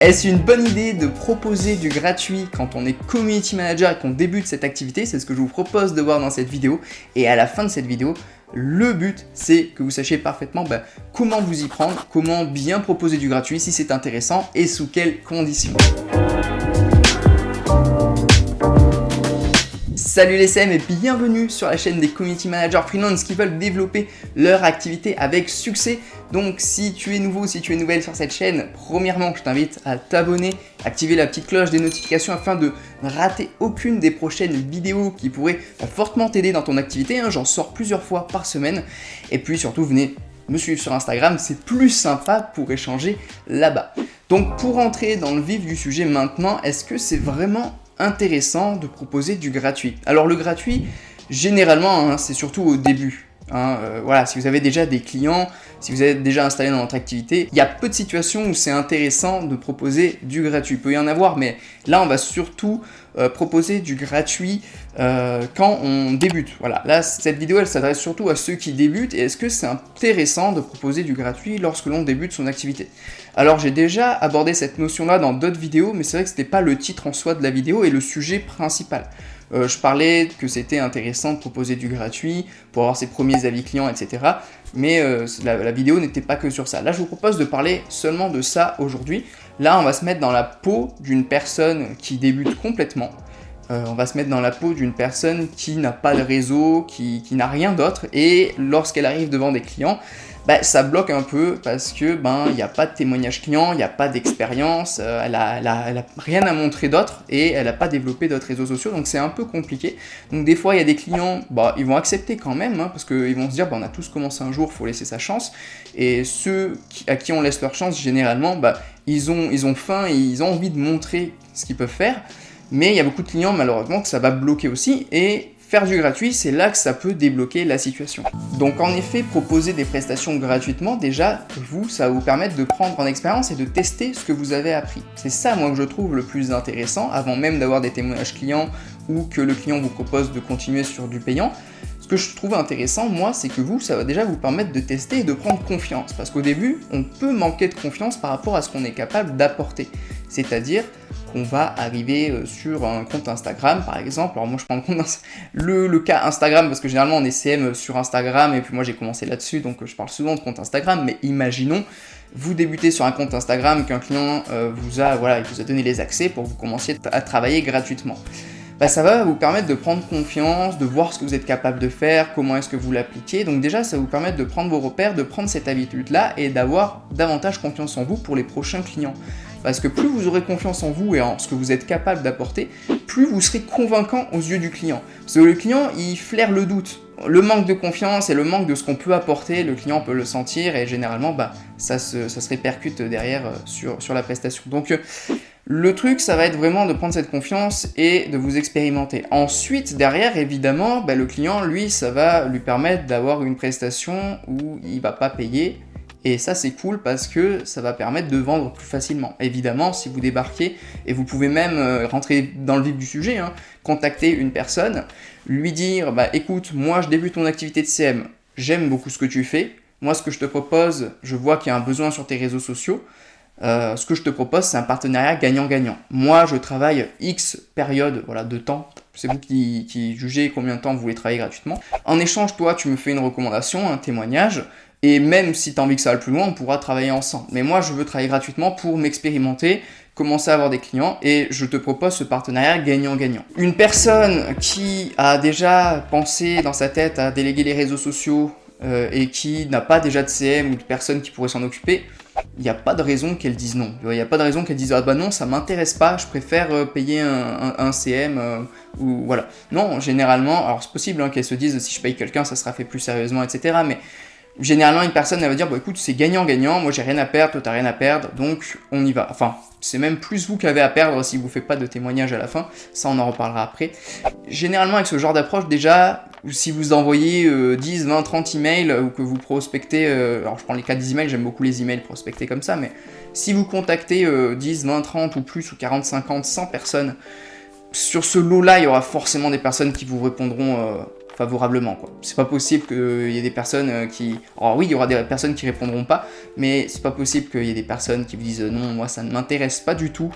Est-ce une bonne idée de proposer du gratuit quand on est community manager et qu'on débute cette activité? C'est ce que je vous propose de voir dans cette vidéo. Et à la fin de cette vidéo, le but, c'est que vous sachiez parfaitement comment vous y prendre, comment bien proposer du gratuit si c'est intéressant et sous quelles conditions. Salut les CM et bienvenue sur la chaîne des community managers freelance qui veulent développer leur activité avec succès. Donc si tu es nouveau, si tu es nouvelle sur cette chaîne, premièrement je t'invite à t'abonner, activer la petite cloche des notifications afin de ne rater aucune des prochaines vidéos qui pourraient fortement t'aider dans ton activité. J'en sors plusieurs fois par semaine. Et puis surtout venez me suivre sur Instagram, c'est plus sympa pour échanger là-bas. Donc pour entrer dans le vif du sujet maintenant, est-ce que c'est vraiment intéressant de proposer du gratuit? Alors le gratuit, généralement, c'est surtout au début. Voilà, si vous avez déjà des clients, si vous êtes déjà installé dans votre activité, il y a peu de situations où c'est intéressant de proposer du gratuit. Il peut y en avoir, mais là on va surtout proposer du gratuit quand on débute. Voilà, là cette vidéo elle s'adresse surtout à ceux qui débutent et est-ce que c'est intéressant de proposer du gratuit lorsque l'on débute son activité? Alors j'ai déjà abordé cette notion-là dans d'autres vidéos, mais c'est vrai que c'était pas le titre en soi de la vidéo et le sujet principal. Je parlais que c'était intéressant de proposer du gratuit pour avoir ses premiers avis clients, etc. Mais la vidéo n'était pas que sur ça. Là, je vous propose de parler seulement de ça aujourd'hui. Là, on va se mettre dans la peau d'une personne qui débute complètement. On va se mettre dans la peau d'une personne qui n'a pas de réseau, qui n'a rien d'autre. Et lorsqu'elle arrive devant des clients, ça bloque un peu parce que il n'y a pas de témoignage client, il n'y a pas d'expérience, elle a rien à montrer d'autre et elle n'a pas développé d'autres réseaux sociaux, donc c'est un peu compliqué. Donc des fois il y a des clients, ils vont accepter quand même, parce qu'ils vont se dire on a tous commencé un jour, il faut laisser sa chance. Et ceux à qui on laisse leur chance, généralement, ils ont faim et ils ont envie de montrer ce qu'ils peuvent faire. Mais il y a beaucoup de clients malheureusement que ça va bloquer aussi et faire du gratuit, c'est là que ça peut débloquer la situation. Donc en effet, proposer des prestations gratuitement, déjà, ça va vous permettre de prendre en expérience et de tester ce que vous avez appris. C'est ça, moi, que je trouve le plus intéressant, avant même d'avoir des témoignages clients ou que le client vous propose de continuer sur du payant. Ce que je trouve intéressant, moi, c'est que ça va déjà vous permettre de tester et de prendre confiance. Parce qu'au début, on peut manquer de confiance par rapport à ce qu'on est capable d'apporter. C'est-à-dire qu'on va arriver sur un compte Instagram, par exemple. Alors moi, je prends le cas Instagram, parce que généralement, on est CM sur Instagram, et puis moi, j'ai commencé là-dessus, donc je parle souvent de compte Instagram. Mais imaginons, vous débutez sur un compte Instagram, qu'un client il vous a donné les accès pour que vous commenciez à travailler gratuitement. Ça va vous permettre de prendre confiance, de voir ce que vous êtes capable de faire, comment est-ce que vous l'appliquez. Donc déjà, ça va vous permettre de prendre vos repères, de prendre cette habitude-là et d'avoir davantage confiance en vous pour les prochains clients. Parce que plus vous aurez confiance en vous et en ce que vous êtes capable d'apporter, plus vous serez convaincant aux yeux du client. Parce que le client, il flaire le doute. Le manque de confiance et le manque de ce qu'on peut apporter, le client peut le sentir et généralement, ça se répercute derrière sur la prestation. Donc, le truc, ça va être vraiment de prendre cette confiance et de vous expérimenter. Ensuite, derrière, évidemment, le client, lui, ça va lui permettre d'avoir une prestation où il va pas payer. Et ça, c'est cool parce que ça va permettre de vendre plus facilement. Évidemment, si vous débarquez, et vous pouvez même rentrer dans le vif du sujet, contacter une personne, lui dire écoute, moi je débute mon activité de CM, j'aime beaucoup ce que tu fais. Moi, ce que je te propose, je vois qu'il y a un besoin sur tes réseaux sociaux. Ce que je te propose, c'est un partenariat gagnant-gagnant. Moi, je travaille X période de temps. C'est vous qui jugez combien de temps vous voulez travailler gratuitement. En échange, toi, tu me fais une recommandation, un témoignage. Et même si tu as envie que ça aille plus loin, on pourra travailler ensemble. Mais moi, je veux travailler gratuitement pour m'expérimenter, commencer à avoir des clients et je te propose ce partenariat gagnant-gagnant. Une personne qui a déjà pensé dans sa tête à déléguer les réseaux sociaux et qui n'a pas déjà de CM ou de personne qui pourrait s'en occuper, il n'y a pas de raison qu'elle dise non. Il n'y a pas de raison qu'elle dise non, ça m'intéresse pas, je préfère payer un CM ou voilà. Non, généralement, alors c'est possible qu'elle se dise si je paye quelqu'un, ça sera fait plus sérieusement, etc. Mais généralement, une personne, elle va dire écoute, c'est gagnant-gagnant, moi j'ai rien à perdre, toi t'as rien à perdre, donc on y va. Enfin, c'est même plus vous qui avez à perdre si vous ne faites pas de témoignage à la fin, ça on en reparlera après. Généralement, avec ce genre d'approche, déjà, si vous envoyez 10, 20, 30 emails ou que vous prospectez, alors je prends les cas des emails, j'aime beaucoup les emails prospectés comme ça, mais si vous contactez 10, 20, 30 ou plus, ou 40, 50, 100 personnes, sur ce lot-là, il y aura forcément des personnes qui vous répondront favorablement, quoi. C'est pas possible qu'il y ait des personnes qui... Alors oui, il y aura des personnes qui répondront pas, mais c'est pas possible qu'il y ait des personnes qui vous disent non, moi ça ne m'intéresse pas du tout,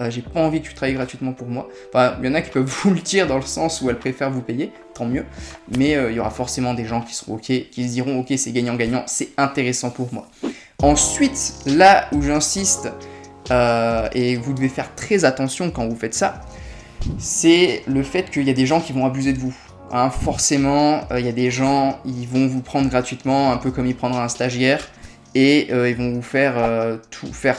j'ai pas envie que tu travailles gratuitement pour moi. Enfin, il y en a qui peuvent vous le dire dans le sens où elles préfèrent vous payer, tant mieux, mais il y aura forcément des gens qui seront ok, qui se diront ok, c'est gagnant-gagnant, c'est intéressant pour moi. Ensuite, là où j'insiste, et vous devez faire très attention quand vous faites ça, c'est le fait qu'il y a des gens qui vont abuser de vous. Hein, forcément, il y a des gens, ils vont vous prendre gratuitement, un peu comme ils prendraient un stagiaire, et ils vont vous faire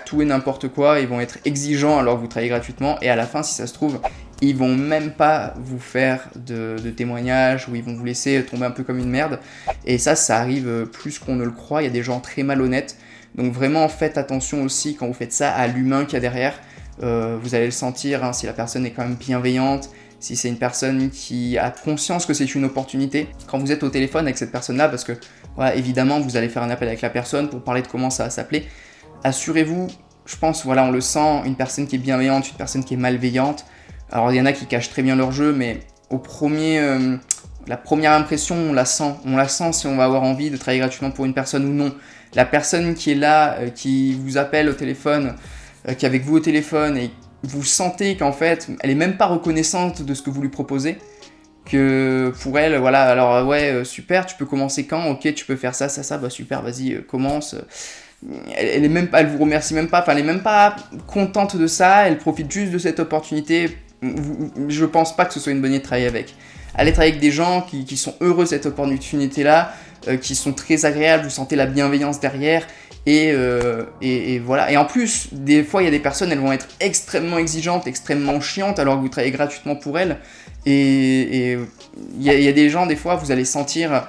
tout et n'importe quoi, ils vont être exigeants alors que vous travaillez gratuitement, et à la fin, si ça se trouve, ils vont même pas vous faire de témoignages, ou ils vont vous laisser tomber un peu comme une merde, et ça arrive plus qu'on ne le croit, il y a des gens très malhonnêtes, donc vraiment faites attention aussi quand vous faites ça à l'humain qu'il y a derrière. Vous allez le sentir, hein, si la personne est quand même bienveillante, si c'est une personne qui a conscience que c'est une opportunité. Quand vous êtes au téléphone avec cette personne-là, parce que voilà, évidemment vous allez faire un appel avec la personne pour parler de comment ça va s'appeler, assurez-vous, je pense, voilà, on le sent, une personne qui est bienveillante, une personne qui est malveillante. Alors il y en a qui cachent très bien leur jeu, mais la première impression, on la sent si on va avoir envie de travailler gratuitement pour une personne ou non. La personne qui est là, qui vous appelle au téléphone, qui est avec vous au téléphone, et vous sentez qu'en fait, elle est même pas reconnaissante de ce que vous lui proposez, que pour elle, voilà, alors ouais, super, tu peux commencer quand, ok, tu peux faire ça, bah super, vas-y, commence. Elle vous remercie même pas, enfin, elle est même pas contente de ça, elle profite juste de cette opportunité. Je pense pas que ce soit une bonne idée de travailler avec. Allez travailler avec des gens qui sont heureux de cette opportunité-là, qui sont très agréables, vous sentez la bienveillance derrière, et voilà. Et en plus, des fois, il y a des personnes, elles vont être extrêmement exigeantes, extrêmement chiantes, alors que vous travaillez gratuitement pour elles. Et il y a des gens, des fois, vous allez sentir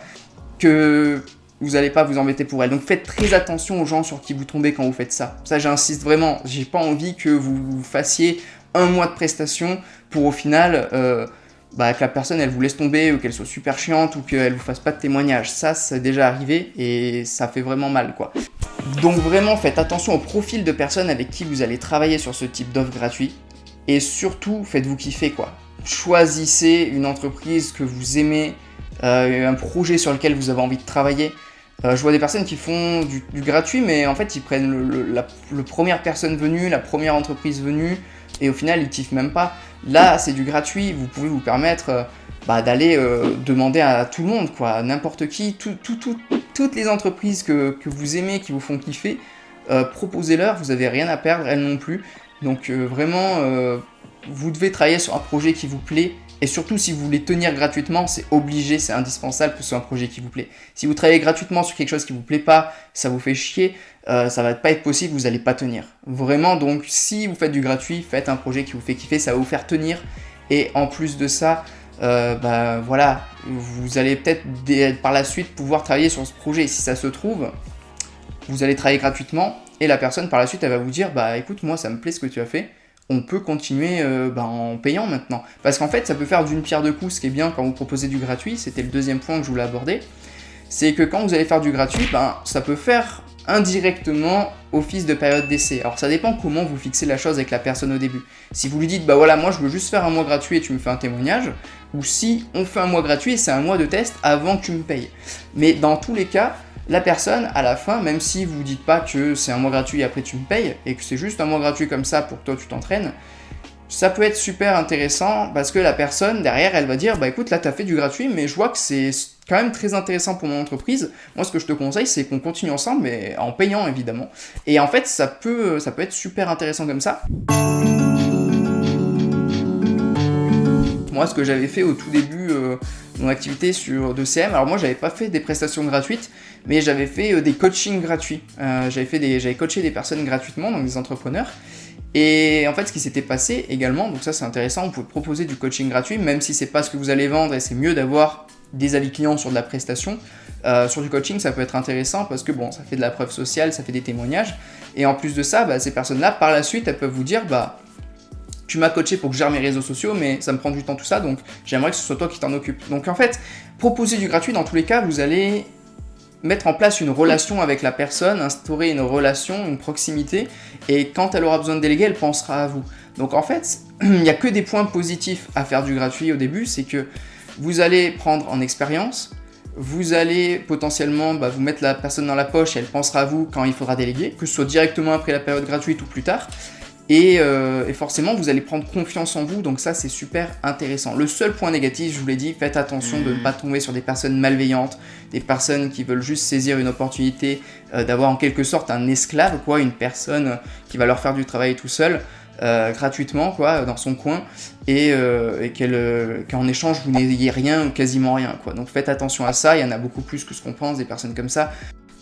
que vous n'allez pas vous embêter pour elles. Donc faites très attention aux gens sur qui vous tombez quand vous faites ça. Ça, j'insiste vraiment. J'ai pas envie que vous fassiez un mois de prestation pour au final... que la personne elle vous laisse tomber, ou qu'elle soit super chiante, ou qu'elle vous fasse pas de témoignage. Ça, c'est déjà arrivé et ça fait vraiment mal, quoi. Donc vraiment, faites attention au profil de personnes avec qui vous allez travailler sur ce type d'offre gratuit, et surtout, faites-vous kiffer, quoi. Choisissez une entreprise que vous aimez, un projet sur lequel vous avez envie de travailler. Je vois des personnes qui font du gratuit, mais en fait, ils prennent la première personne venue, la première entreprise venue, et au final, ils kiffent même pas. Là, c'est du gratuit, vous pouvez vous permettre d'aller demander à tout le monde, quoi, à n'importe qui, toutes les entreprises que vous aimez, qui vous font kiffer, proposez-leur, vous n'avez rien à perdre, elles non plus. Donc vraiment, vous devez travailler sur un projet qui vous plaît, et surtout si vous voulez tenir gratuitement, c'est obligé, c'est indispensable que ce soit un projet qui vous plaît. Si vous travaillez gratuitement sur quelque chose qui vous plaît pas, ça vous fait chier, ça va pas être possible, vous allez pas tenir. Vraiment, donc si vous faites du gratuit, faites un projet qui vous fait kiffer, ça va vous faire tenir. Et en plus de ça, voilà, vous allez peut-être par la suite pouvoir travailler sur ce projet. Si ça se trouve, vous allez travailler gratuitement et la personne par la suite elle va vous dire écoute, moi ça me plaît ce que tu as fait. On peut continuer en payant maintenant. Parce qu'en fait, ça peut faire d'une pierre deux coups. Ce qui est bien quand vous proposez du gratuit, c'était le deuxième point que je voulais aborder, c'est que quand vous allez faire du gratuit, ça peut faire indirectement office de période d'essai. Alors ça dépend comment vous fixez la chose avec la personne au début. Si vous lui dites, voilà, moi je veux juste faire un mois gratuit et tu me fais un témoignage, ou si on fait un mois gratuit et c'est un mois de test avant que tu me payes. Mais dans tous les cas, la personne, à la fin, même si vous ne dites pas que c'est un mois gratuit et après tu me payes, et que c'est juste un mois gratuit comme ça pour que toi tu t'entraînes, ça peut être super intéressant parce que la personne, derrière, elle va dire, écoute, là tu as fait du gratuit, mais je vois que c'est quand même très intéressant pour mon entreprise. Moi, ce que je te conseille, c'est qu'on continue ensemble, mais en payant, évidemment. Et en fait, ça peut être super intéressant comme ça. Moi, ce que j'avais fait au tout début de mon activité de CM, alors moi, j'avais pas fait des prestations gratuites, mais j'avais fait des coachings gratuits. J'avais coaché des personnes gratuitement, donc des entrepreneurs. Et en fait, ce qui s'était passé également, donc ça c'est intéressant, vous pouvez proposer du coaching gratuit, même si c'est pas ce que vous allez vendre, et c'est mieux d'avoir des avis clients sur de la prestation. Sur du coaching, ça peut être intéressant parce que ça fait de la preuve sociale, ça fait des témoignages. Et en plus de ça, ces personnes-là, par la suite, elles peuvent vous dire, tu m'as coaché pour que je gère mes réseaux sociaux, mais ça me prend du temps tout ça, donc j'aimerais que ce soit toi qui t'en occupe. Donc en fait, proposer du gratuit, dans tous les cas, vous allez mettre en place une relation avec la personne, instaurer une relation, une proximité, et quand elle aura besoin de déléguer, elle pensera à vous. Donc en fait, il n'y a que des points positifs à faire du gratuit au début, c'est que Vous allez prendre en expérience, vous allez potentiellement vous mettre la personne dans la poche et elle pensera à vous quand il faudra déléguer, que ce soit directement après la période gratuite ou plus tard. Et forcément, vous allez prendre confiance en vous, donc ça, c'est super intéressant. Le seul point négatif, je vous l'ai dit, faites attention de ne pas tomber sur des personnes malveillantes, des personnes qui veulent juste saisir une opportunité d'avoir en quelque sorte un esclave, quoi, une personne qui va leur faire du travail tout seul, gratuitement, quoi, dans son coin, et qu'en échange, vous n'ayez rien ou quasiment rien, quoi. Donc faites attention à ça, il y en a beaucoup plus que ce qu'on pense, des personnes comme ça.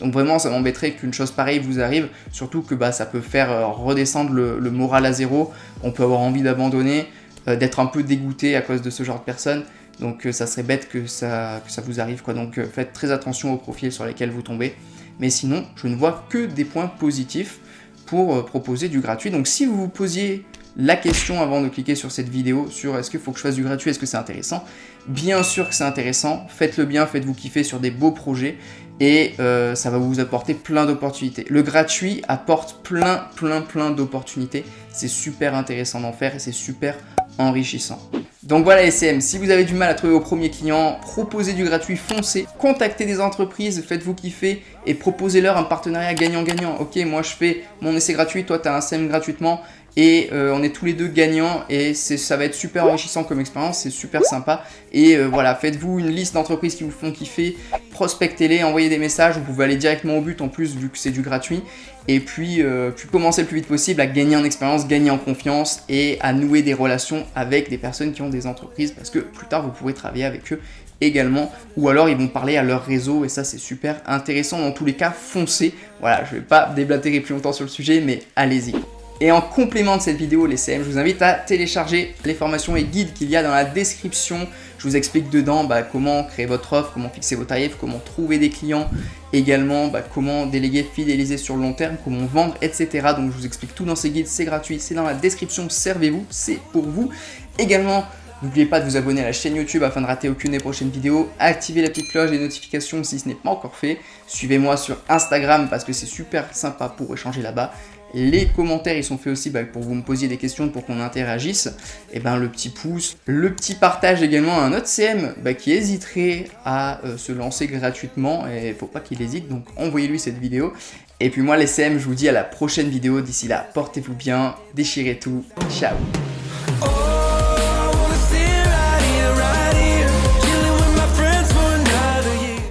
Donc vraiment, ça m'embêterait qu'une chose pareille vous arrive, surtout que ça peut faire redescendre le moral à zéro, on peut avoir envie d'abandonner, d'être un peu dégoûté à cause de ce genre de personnes, donc ça serait bête que ça vous arrive, quoi. Donc faites très attention aux profils sur lesquels vous tombez, mais sinon, je ne vois que des points positifs pour proposer du gratuit. Donc si vous vous posiez la question avant de cliquer sur cette vidéo, sur est-ce qu'il faut que je fasse du gratuit, est-ce que c'est intéressant? Bien sûr que c'est intéressant, faites-le bien, faites-vous kiffer sur des beaux projets, et ça va vous apporter plein d'opportunités. Le gratuit apporte plein d'opportunités, c'est super intéressant d'en faire et c'est super enrichissant. Donc voilà les CM, si vous avez du mal à trouver vos premiers clients, proposez du gratuit, foncez, contactez des entreprises, faites-vous kiffer et proposez-leur un partenariat gagnant-gagnant. Ok, moi je fais mon essai gratuit, toi tu as un CM gratuitement, et on est tous les deux gagnants et ça va être super enrichissant comme expérience, c'est super sympa. Et voilà, faites-vous une liste d'entreprises qui vous font kiffer, prospectez-les, envoyez des messages, vous pouvez aller directement au but en plus vu que c'est du gratuit. Et puis commencez le plus vite possible à gagner en expérience, gagner en confiance et à nouer des relations avec des personnes qui ont des entreprises, parce que plus tard vous pourrez travailler avec eux également, ou alors ils vont parler à leur réseau et ça c'est super intéressant. Dans tous les cas, foncez. Voilà, je vais pas déblatérer plus longtemps sur le sujet, mais allez-y. Et en complément de cette vidéo, les CM, je vous invite à télécharger les formations et guides qu'il y a dans la description. Je vous explique dedans comment créer votre offre, comment fixer vos tarifs, comment trouver des clients, également comment déléguer, fidéliser sur le long terme, comment vendre, etc. Donc je vous explique tout dans ces guides, c'est gratuit, c'est dans la description, servez-vous, c'est pour vous. Également, n'oubliez pas de vous abonner à la chaîne YouTube afin de rater aucune des prochaines vidéos. Activez la petite cloche des notifications si ce n'est pas encore fait. Suivez-moi sur Instagram parce que c'est super sympa pour échanger là-bas. Les commentaires ils sont faits aussi pour que vous me posiez des questions pour qu'on interagisse. Et le petit pouce, le petit partage également à un autre CM qui hésiterait à se lancer gratuitement. Et il faut pas qu'il hésite, donc envoyez-lui cette vidéo. Et puis moi les CM, je vous dis à la prochaine vidéo. D'ici là, portez-vous bien, déchirez tout, ciao.